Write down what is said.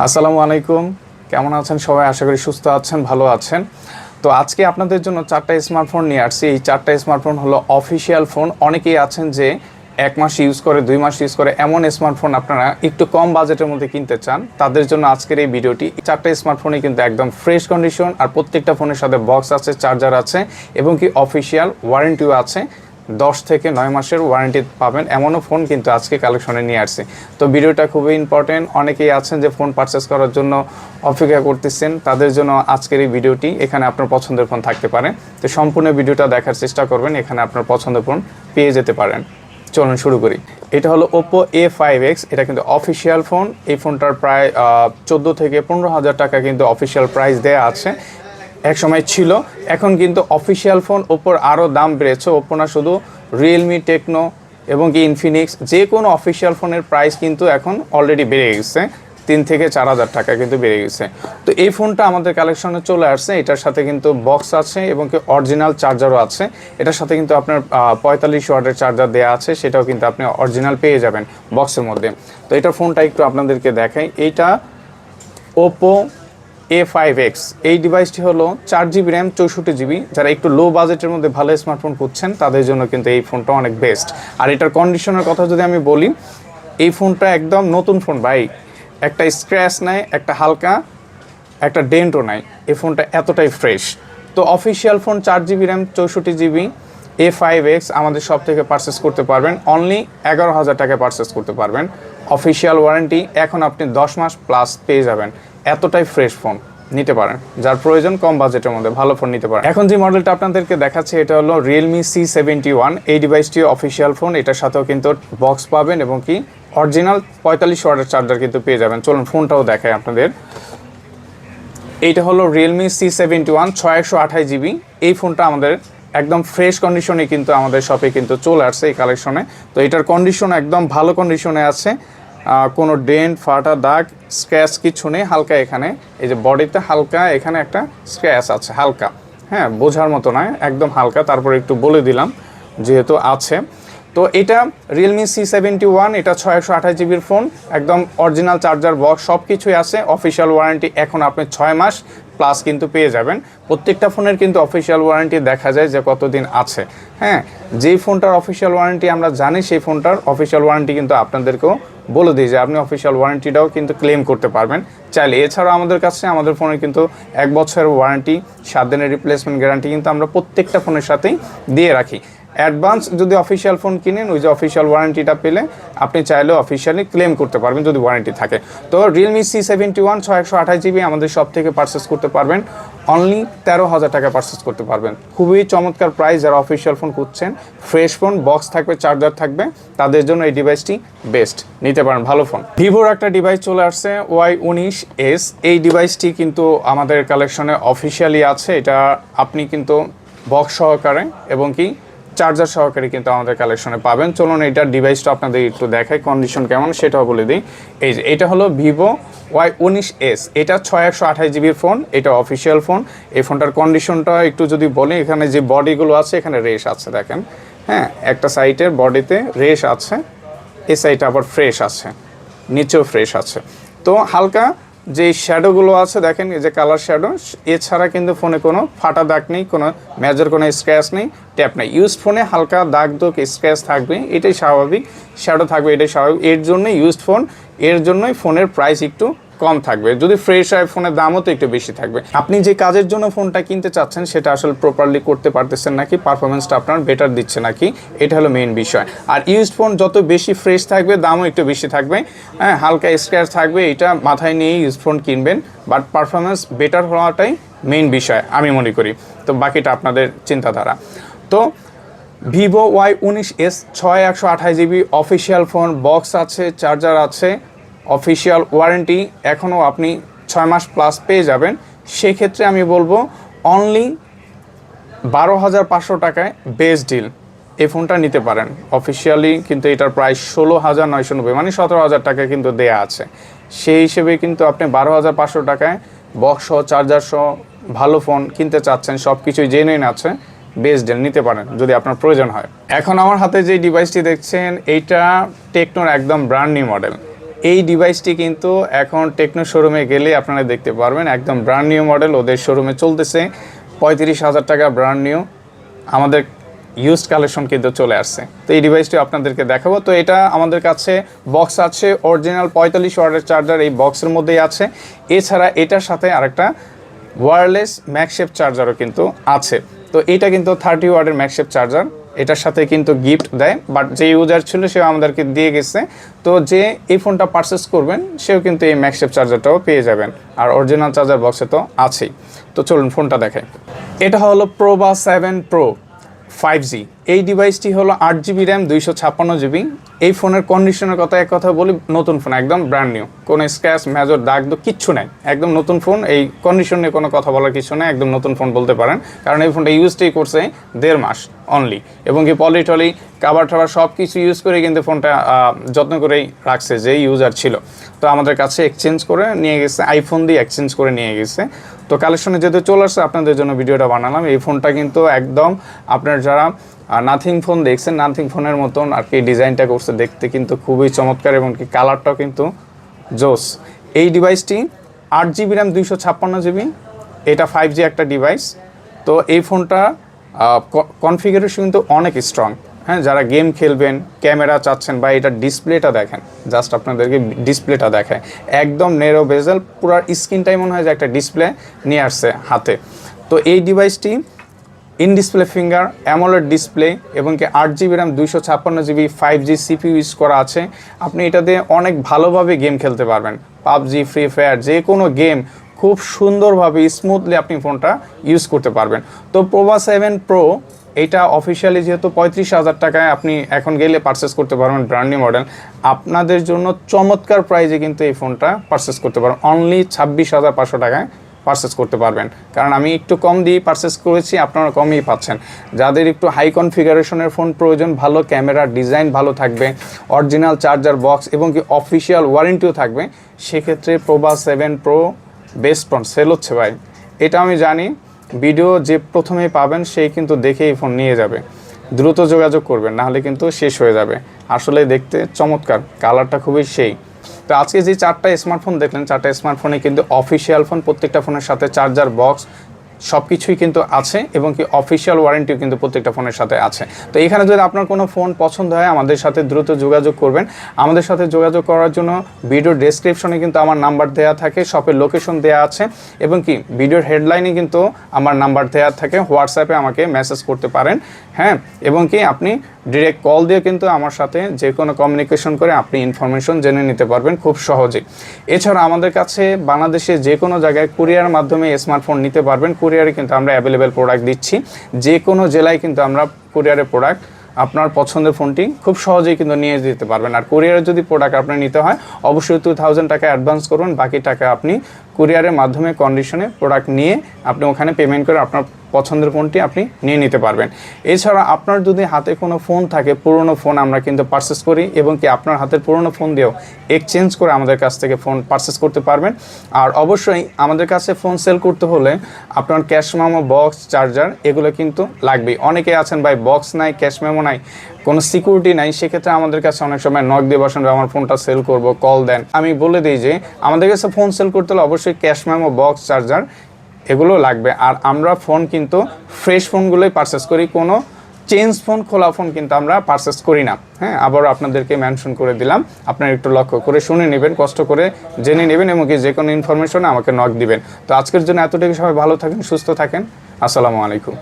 আসসালামু আলাইকুম। কেমন আছেন সবাই? আশা করি সুস্থ আছেন, ভালো আছেন। তো আজকে আপনাদের জন্য 4টা স্মার্টফোন নিয়ে আসছি। এই 4টা স্মার্টফোন হলো অফিসিয়াল ফোন। অনেকেই আছেন যে 1 মাস ইউজ করে, 2 মাস ইউজ করে, এমন স্মার্টফোন আপনারা একটু কম বাজেটের মধ্যে কিনতে চান, তাদের জন্য আজকের এই ভিডিওটি। 4টা স্মার্টফোনই কিন্তু একদম ফ্রেশ কন্ডিশন, আর প্রত্যেকটা ফোনের সাথে বক্স আছে, চার্জার আছে এবং কি অফিসিয়াল ওয়ারেন্টিও আছে। 10 থেকে 9 মাসের ওয়ারেন্টি পাবেন, এমনও ফোন কিন্তু আজকে কালেকশনে নিয়ে আসছি। তো ভিডিওটা খুবই ইম্পর্টেন্ট। অনেকেই আছেন যে ফোন পারচেস করার জন্য অপেক্ষা করতেছেন, তাদের জন্য আজকের এই ভিডিওটি। এখানে আপনার পছন্দের ফোন থাকতে পারে, তো সম্পূর্ণ ভিডিওটা দেখার চেষ্টা করবেন, এখানে আপনার পছন্দের ফোন পেয়ে যেতে পারেন। চলুন শুরু করি। এটা হলো Oppo A5X। এটা কিন্তু অফিসিয়াল ফোন। এই ফোনটার প্রায় 14 থেকে 15,000 টাকা কিন্তু অফিসিয়াল প্রাইস দেওয়া আছে, এক সময় ছিল। এখন কিন্তু অফিসিয়াল ফোন ওপোর আরও দাম বেড়েছে। ওপো না, শুধু রিয়েলমি, টেকনো এবং কি ইনফিনিক্স, যে কোনো অফিসিয়াল ফোনের প্রাইস কিন্তু এখন অলরেডি বেড়ে গেছে। 3 থেকে 4,000 টাকা কিন্তু বেড়ে গেছে। তো এই ফোনটা আমাদের কালেকশনে চলে আসছে। এটার সাথে কিন্তু বক্স আছে এবং কি অরিজিনাল চার্জারও আছে। এটার সাথে কিন্তু আপনার 45 ওয়াটের চার্জার দেওয়া আছে, সেটাও কিন্তু আপনি অরিজিনাল পেয়ে যাবেন বক্সের মধ্যে। তো এটা ফোনটা একটু আপনাদেরকে দেখাই। এইটা ওপো A5X। এই ডিভাইসটি হলো 4GB র্যাম, 64GB। যারা একটু লো বাজেটের মধ্যে ভালো স্মার্টফোন খুঁজছেন, তাদের জন্য কিন্তু এই ফোনটা অনেক বেস্ট। আর এটার কন্ডিশনের কথা যদি আমি বলি, এই ফোনটা একদম নতুন ফোন ভাই। একটা স্ক্র্যাচ নাই, একটা হালকা একটা ডেন্টও নাই। এই ফোনটা এতটাই ফ্রেশ। তো official phone 4GB RAM, 64GB A5X আমাদের সব থেকে পারচেস করতে পারবেন অনলি 11,000 টাকায় পারচেস করতে পারবেন। অফিসিয়াল ওয়ারেন্টি এখন আপনি 10 মাস প্লাস পেয়ে যাবেন। এতটাই ফ্রেশ ফোন নিতে পারেন, যার প্রয়োজন কম বাজেটের মধ্যে ভালো ফোন নিতে পারেন। এখন যে মডেলটা আপনাদেরকে দেখাচ্ছে, এটা হলো রিয়েলমি C71। এই ডিভাইসটি অফিসিয়াল ফোন। এটার সাথেও কিন্তু বক্স পাবেন এবং কি অরিজিনাল 45 ওয়াটের চার্জার কিন্তু পেয়ে যাবেন। চলুন ফোনটাও দেখায় আপনাদের। এইটা হলো রিয়েলমি C71 628GB। এই ফোনটা আমাদের একদম ফ্রেশ কন্ডিশনে কিন্তু আমাদের শপে কিন্তু চলে আসছে এই কালেকশনে। তো এটার কন্ডিশন একদম ভালো কন্ডিশনে আছে, কোনো ডেন্ট, ফাটা, দাগ, স্ক্র্যাচ কিছু নেই। হালকা এখানে এই যে বডিতে হালকা এখানে একটা স্ক্র্যাচ আছে, হালকা, হ্যাঁ, বোঝার মতো নয়, একদম হালকা। তারপর একটু বলে দিলাম যেহেতু আছে। তো এটা রিয়েলমি C71, এটা 628GBর ফোন, একদম অরিজিনাল চার্জার, বক্স সব কিছুই আছে। অফিসিয়াল ওয়ারেন্টি এখন আপনি 6 মাস প্লাস কিন্তু পেয়ে যাবেন। প্রত্যেকটা ফোনের কিন্তু অফিসিয়াল ওয়ারেন্টি দেখা যায় যে কতদিন আছে। হ্যাঁ, যেই ফোনটার অফিসিয়াল ওয়ারেন্টি আমরা জানি, সেই ফোনটার অফিসিয়াল ওয়ারেন্টি কিন্তু আপনাদেরকেও বলে দিই যে আপনি অফিসিয়াল ওয়ারেন্টিটাও কিন্তু ক্লেম করতে পারবেন চাইলে। এছাড়াও আমাদের কাছে আমাদের ফোনের কিন্তু 1 বছরের ওয়ারেন্টি, 7 দিনের রিপ্লেসমেন্ট গ্যারান্টি কিন্তু আমরা প্রত্যেকটা ফোনের সাথেই দিয়ে রাখি। অ্যাডভান্স যদি অফিসিয়াল ফোন কিনেন, ওই যে অফিসিয়াল ওয়ারেন্টিটা পেলে আপনি চাইলেও অফিসিয়ালি ক্লেম করতে পারবেন যদি ওয়ারেন্টি থাকে। তো রিয়েলমি C71 628GB আমাদের সব থেকে পারচেস করতে পারবেন অনলি 13,000 টাকা পারচেস করতে পারবেন। খুবই চমৎকার প্রাইস। যারা অফিসিয়াল ফোন খুঁজছেন, ফ্রেশ ফোন, বক্স থাকবে, চার্জার থাকবে, তাদের জন্য এই ডিভাইসটি বেস্ট, নিতে পারেন ভালো ফোন। ভিভোর একটা ডিভাইস চলে আসছে Y19s। এই ডিভাইসটি কিন্তু আমাদের কালেকশনে অফিসিয়ালি আছে। এটা আপনি কিন্তু বক্স সহকারে এবং কি চার্জার সহকারে কিন্তু আমাদের কালেকশনে পাবেন। চলুন এইটার ডিভাইসটা আপনাদের একটু দেখাই, কন্ডিশন কেমন সেটাও বলে দিই। এই যে এটা হলো ভিভো Y19s। এটা 628GBর ফোন, এটা অফিসিয়াল ফোন। এই ফোনটার কন্ডিশনটা একটু যদি বলি, এখানে যে বডিগুলো আছে, এখানে রেশ আছে দেখেন, হ্যাঁ, একটা সাইডের বডিতে রেশ আছে, এই সাইডটা আবার ফ্রেশ আছে, নিচেও ফ্রেশ আছে। তো হালকা যে শ্যাডোগুলো আছে দেখেন, এই যে কালার শ্যাডো, এছাড়া কিন্তু ফোনে কোনো ফাটা দাগ নেই, কোনো মেজর কোনো স্ক্র্যাচ নেই, ট্যাপ নেই। ইউজড ফোনে হালকা দাগ দুগ স্ক্র্যাচ থাকবে, এটাই স্বাভাবিক, শ্যাডো থাকবে, এটাই স্বাভাবিক। এর জন্যই ইউজড ফোন, এর জন্যই ফোনের প্রাইস একটু কম থাকবে। যদি ফ্রেশ হয়, ফোনের দামও তো একটু বেশি থাকবে। আপনি যে কাজের জন্য ফোনটা কিনতে চাচ্ছেন, সেটা আসলে প্রপারলি করতে পারতেছেন নাকি, পারফরমেন্সটা আপনার বেটার দিচ্ছে নাকি, এটা হলো মেইন বিষয়। আর ইউজড ফোন যত বেশি ফ্রেশ থাকবে, দামও একটু বেশি থাকবে, হ্যাঁ, হালকা স্ক্র্যাচ থাকবে, এটা মাথায় নিয়ে ইউজড ফোন কিনবেন। বাট পারফরমেন্স বেটার হওয়াটাই মেইন বিষয় আমি মনে করি। তো বাকিটা আপনাদের চিন্তাধারা। তো Vivo Y19s 6128GB official phone, box আছে, চার্জার আছে, অফিসিয়াল ওয়ারেন্টি এখনও আপনি 6 মাস প্লাস পেয়ে যাবেন। সেক্ষেত্রে আমি বলবো অনলি 12,500 টাকায় বেস্ট ডিল এই ফোনটা নিতে পারেন। অফিসিয়ালি কিন্তু এটার প্রাইস 16,990, মানে 17,000 টাকা কিন্তু দেয়া আছে। সেই হিসেবে কিন্তু আপনি 12,500 টাকায় বক্স সহ, চার্জার সহ ভালো ফোন কিনতে চাচ্ছেন, সব কিছুই জেনুইন আছে, বেস্ট ডিল নিতে পারেন যদি আপনার প্রয়োজন হয়। এখন আমার হাতে যে ডিভাইসটি দেখছেন, এইটা টেকনোর একদম ব্র্যান্ড নিউ মডেল। এই ডিভাইসটি কিন্তু এখন টেকনো শোরুমে গেলে আপনারা দেখতে পারবেন, একদম ব্র্যান্ড নিউ মডেল ওদের শোরুমে চলতেছে। 35,000 টাকা ব্র্যান্ড নিউ, আমাদের ইউজড কালেকশন কিন্তু চলে আসছে। তো এই ডিভাইসটি আপনাদেরকে দেখাবো। তো এটা আমাদের কাছে বক্স আছে, অরিজিনাল 45 ওয়াটের চার্জার এই বক্সের মধ্যেই আছে। এছাড়া এটার সাথে আরেকটা ওয়্যারলেস ম্যাগসেফ চার্জারও কিন্তু আছে। তো এটা কিন্তু 30 ওয়াটের ম্যাগসেফ চার্জার, এটার সাথে কিন্তু গিফট দেয়, বাট যে ইউজার ছিল সেও আমাদেরকে দিয়ে গেছে। তো যে এই ফোনটা পারচেস করবেন সেও কিন্তু এই ম্যাগসেফ চার্জারটাও পেয়ে যাবেন, আর অরিজিনাল চার্জার বক্সে তো আছেই। তো চলুন ফোনটা দেখাই। এটা হলো প্রোভা 7 প্রো 5G। এই ডিভাইসটি হলো 8GB র্যাম 256GB। এই ফোনের কন্ডিশনের এক কথা বলি, নতুন ফোন, একদম ব্র্যান্ড নিউ, কোনো স্ক্র্যাচ মেজর দাগ দো কিচ্ছু নাই, একদম নতুন ফোন। এই কন্ডিশন নিয়ে কোনো কথা বলার কিছু নেই, একদম নতুন ফোন বলতে পারেন, কারণ এই ফোনটা ইউজটাই করছে 1.5 মাস অনলি, এবং কি পলি কাভার টাভার সব কিছু ইউজ করে কিন্তু ফোনটা যত্ন করেই রাখছে যে ইউজার ছিল। তো আমাদের কাছে এক্সচেঞ্জ করে নিয়ে গেছে, আইফোন দিয়ে এক্সচেঞ্জ করে নিয়ে গেছে। তো কালেকশনে যেহেতু চলে আসছে আপনাদের জন্য ভিডিওটা বানালাম। এই ফোনটা কিন্তু একদম আপনার যারা নাথিং ফোন দেখছেন, নাথিং ফোনের মতন আর কি ডিজাইনটা করছে, দেখতে কিন্তু খুবই চমৎকার, এবং কি কালারটাও কিন্তু জোস। এই ডিভাইসটি 8GB র্যাম 256GB, এটা 5G একটা ডিভাইস। তো এই ফোনটা কনফিগারেশন কিন্তু অনেক স্ট্রং। হ্যাঁ, যারা গেম খেলবেন, ক্যামেরা চাচ্ছেন, বা এটা ডিসপ্লেটা দেখেন, জাস্ট আপনাদেরকে ডিসপ্লেটা দেখায়, একদম নেরো বেজেল, পুরো স্ক্রিনটাই মনে হয় যে একটা ডিসপ্লে নিয়ে আসছে হাতে। তো এই ডিভাইসটি in display finger AMOLED display, এবং কি 8GB RAM 256GB 5G CPU use করা আছে। আপনি এটা দিয়ে অনেক ভালোভাবে গেম খেলতে পারবেন, পাবজি, ফ্রি ফায়ার, যে কোনো গেম খুব সুন্দরভাবে স্মুথলি আপনি ফোনটা ইউজ করতে পারবেন। তো প্রোভা 7 প্রো এটা অফিসিয়ালি যেহেতু 35,000 টাকায় আপনি এখন গেলে পারচেস করতে পারবেন, ব্র্যান্ড নিউ মডেল, আপনাদের জন্য চমৎকার প্রাইজে কিন্তু এই ফোনটা পারচেস করতে পারবেন, অনলি 26,500 টাকায় পারচেস করতে পারবেন। কারণ আমি একটু কম দিয়ে পারচেস করেছি, আপনারা কমই পাচ্ছেন। যাদের একটু হাই কনফিগারেশনের ফোন প্রয়োজন, ভালো ক্যামেরা, ডিজাইন ভালো থাকবে, অরিজিনাল চার্জার বক্স, এবং কি অফিসিয়াল ওয়ারেন্টিও থাকবে, সেক্ষেত্রে প্রোভা 7 প্রো বেস্ট ফোন সেল হচ্ছে ভাই। এটা আমি জানি, ভিডিও যে প্রথমেই পাবেন সেই কিন্তু দেখেই ফোন নিয়ে যাবে। দ্রুত যোগাযোগ করবেন, নাহলে কিন্তু শেষ হয়ে যাবে। আসলে দেখতে চমৎকার, কালারটা খুবই সেই। তো আজকে যে 4টা স্মার্টফোন দেখলেন, 4টা স্মার্টফোনে কিন্তু অফিসিয়াল ফোন, প্রত্যেকটা ফোনের সাথে চার্জার বক্স সব কিছুই কিন্তু আছে, এবং কি অফিসিয়াল ওয়ারেন্টিও কিন্তু প্রত্যেকটা ফোনের সাথে আছে। তো এখানে যদি আপনার কোনো ফোন পছন্দ হয়, আমাদের সাথে দ্রুত যোগাযোগ করবেন। আমাদের সাথে যোগাযোগ করার জন্য ভিডিওর ডেসক্রিপশনে কিন্তু আমার নাম্বার দেওয়া থাকে, শপের লোকেশন দেওয়া আছে, এবং কি ভিডিওর হেডলাইনে কিন্তু আমার নাম্বার দেওয়া থাকে। হোয়াটসঅ্যাপে আমাকে মেসেজ করতে পারেন, হ্যাঁ, এবং কি আপনি ডিরেক্ট কল দিয়ে কিন্তু আমার সাথে যে কোনো কমিউনিকেশন করে আপনি ইনফরমেশন জেনে নিতে পারবেন খুব সহজেই। এছাড়া আমাদের কাছে বাংলাদেশে যে কোনো জায়গায় কুরিয়ার মাধ্যমে স্মার্টফোন নিতে পারবেন। কুরিয়ারে কিন্তু আমরা অ্যাভেলেবেল প্রোডাক্ট দিচ্ছি, যে কোনো জেলায় কিন্তু আমরা কুরিয়ারে প্রোডাক্ট আপনার পছন্দের ফোনটি খুব সহজেই কিন্তু নিয়ে যেতে পারবেন। আর কুরিয়ারে যদি প্রোডাক্ট আপনার নিতে হয়, অবশ্যই 2000 টাকা অ্যাডভান্স করুন, বাকি টাকা আপনি কুরিয়ারের মাধ্যমে কন্ডিশনে প্রোডাক্ট নিয়ে আপনি ওখানে পেমেন্ট করে আপনার পছন্দের ফোনটি আপনি নিয়ে নিতে পারবেন। এছাড়া আপনার যদি হাতে কোনো ফোন থাকে, পুরনো ফোন আমরা কিন্তু পারচেস করি, এবং কি আপনার হাতের পুরনো ফোন দিয়েও এক্সচেঞ্জ করে আমাদের কাছ থেকে ফোন পারচেস করতে পারবেন। আর অবশ্যই আমাদের কাছে ফোন সেল করতে হলে আপনার ক্যাশ মেমো, বক্স, চার্জার এগুলো কিন্তু লাগবেই। অনেকে আছেন ভাই বক্স নাই, ক্যাশ মেমো নাই, কোনো সিকিউরিটি নাই, সেক্ষেত্রে আমাদের কাছে অনেক সময় নক দিয়ে বসেন, আমার ফোনটা সেল করব, কল দেন। আমি বলে দিই যে আমাদের কাছে ফোন সেল করতে হলে অবশ্যই ক্যাশ মেমো, বক্স, চার্জার এগুলো লাগবে। আর আমরা ফোন কিন্তু ফ্রেশ ফোনগুলোই পারচেস করি, কোনো চেঞ্জ ফোন, খোলা ফোন কিন্তু আমরা পারচেস করি না। হ্যাঁ, আবারও আপনাদেরকে মেনশন করে দিলাম, আপনারা একটু লক্ষ্য করে শুনে নেবেন, কষ্ট করে জেনে নেবেন, এবং কি যে কোনো ইনফরমেশনে আমাকে নক দিবেন। তো আজকের জন্য এতটুকু, সবাই ভালো থাকেন, সুস্থ থাকেন, আসসালামু আলাইকুম।